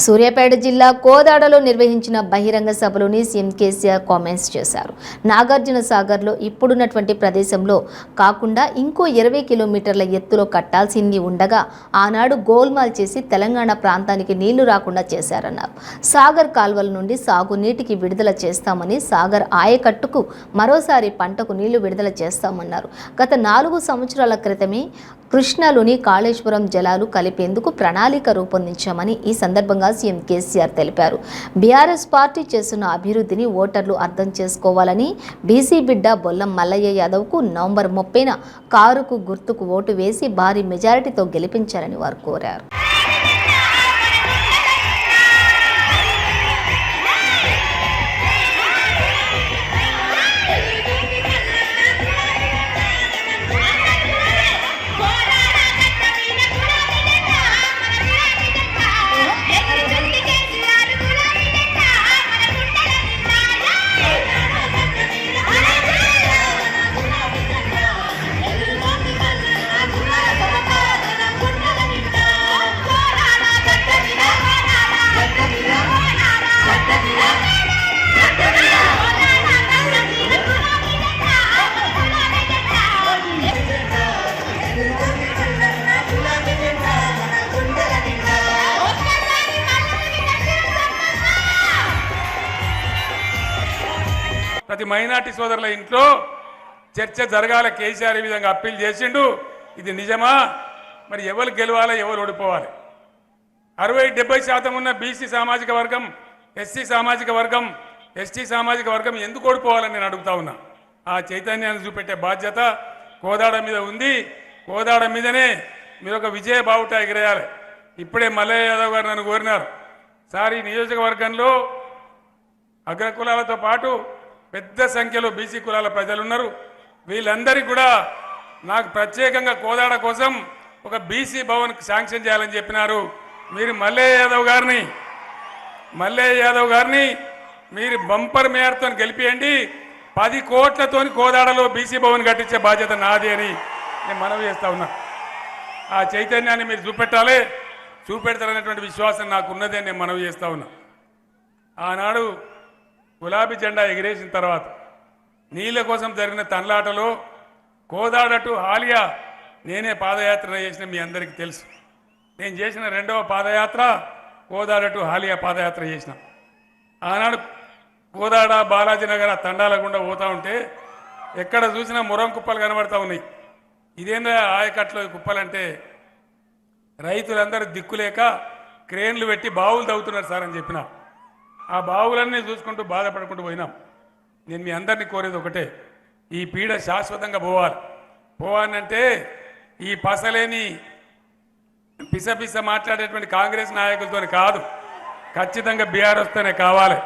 సూర్యాపేట జిల్లా కోదాడలో నిర్వహించిన బహిరంగ సభలోని సీఎం కేసీఆర్ కామెంట్స్ చేశారు. నాగార్జున సాగర్లో ఇప్పుడున్నటువంటి ప్రదేశంలో కాకుండా ఇంకో 20 కిలోమీటర్ల ఎత్తులో కట్టాల్సింది ఉండగా ఆనాడు గోల్మాల్ చేసి తెలంగాణ ప్రాంతానికి నీళ్లు రాకుండా చేశారన్నారు. సాగర్ కాల్వల నుండి సాగునీటికి విడుదల చేస్తామని, సాగర్ ఆయకట్టుకు మరోసారి పంటకు నీళ్లు విడుదల చేస్తామన్నారు. గత 4 సంవత్సరాల క్రితమే కృష్ణాలోని కాళేశ్వరం జలాలు కలిపేందుకు ప్రణాళిక రూపొందించామని ఈ సందర్భంగా సీఎం కేసీఆర్ తెలిపారు. బీఆర్ఎస్ పార్టీ చేస్తున్న అభివృద్ధిని ఓటర్లు అర్థం చేసుకోవాలని, బీసీ బిడ్డ బొల్లం మల్లయ్య యాదవ్కు నవంబర్ 30న కారుకు గుర్తుకు ఓటు వేసి భారీ మెజారిటీతో గెలిపించాలని వారు కోరారు. ప్రతి మైనార్టీ సోదరుల ఇంట్లో చర్చ జరగాల. కేసీఆర్ ఈ విధంగా అప్పీల్ చేసిండు. ఇది నిజమా? మరి ఎవరు గెలవాలి, ఎవరు ఓడిపోవాలి? 60-70% ఉన్న బీసీ సామాజిక వర్గం, ఎస్సీ సామాజిక వర్గం, ఎస్టీ సామాజిక వర్గం ఎందుకు ఓడిపోవాలని నేను అడుగుతా ఉన్నా. ఆ చైతన్యాన్ని చూపెట్టే బాధ్యత కోదాడ మీద ఉంది. కోదాడ మీదనే మీరు ఒక విజయ బావుట ఎగిరేయాలి. ఇప్పుడే మల్లయ్య యాదవ్ గారు నన్ను కోరినారు, సార్ ఈ నియోజకవర్గంలో అగ్రకులాలతో పాటు పెద్ద సంఖ్యలో బీసీ కులాల ప్రజలు ఉన్నారు. వీళ్ళందరికీ కూడా నాకు ప్రత్యేకంగా కోదాడ కోసం ఒక బీసీ భవన్ శాంక్షన్ చేయాలని చెప్పినారు. మీరు మల్లయ్య యాదవ్ గారిని మీరు బంపర్ మేయర్తో గెలిపియండి. 10 కోట్లతోని కోదాడలో బీసీ భవన్ కట్టించే బాధ్యత నాది అని నేను మనవి చేస్తా ఉన్నా. ఆ చైతన్యాన్ని మీరు చూపెట్టాలి. చూపెడతారనేటువంటి విశ్వాసం నాకు ఉన్నదే నేను మనవి చేస్తా ఉన్నా. ఆనాడు గులాబీ జెండా ఎగిరేసిన తర్వాత నీళ్ళ కోసం జరిగిన తన్లాటలో కోదాడ టు హాలియా నేనే పాదయాత్ర చేసిన మీ అందరికీ తెలుసు. నేను చేసిన 2వ పాదయాత్ర కోదాడ టు హాలియా పాదయాత్ర చేసిన. ఆనాడు కోదాడ బాలాజీ నగర్ తండాల గుండా పోతూ ఉంటే ఎక్కడ చూసినా మురం కుప్పలు కనబడతా ఉన్నాయి. ఇదేందా ఆయకట్లో కుప్పలంటే రైతులందరూ దిక్కులేక క్రేన్లు పెట్టి బావులు తవ్వుతున్నారు సార్ అని చెప్పిన. ఆ బావులన్నీ చూసుకుంటూ బాధపడుకుంటూ పోయినాం. నేను మీ అందరినీ కోరేది ఒకటే, ఈ పీడ శాశ్వతంగా పోవాలంటే ఈ పసలేని పిస మాట్లాడేటువంటి కాంగ్రెస్ నాయకులతోనే కాదు, ఖచ్చితంగా బీఆర్ఎస్తోనే కావాలి.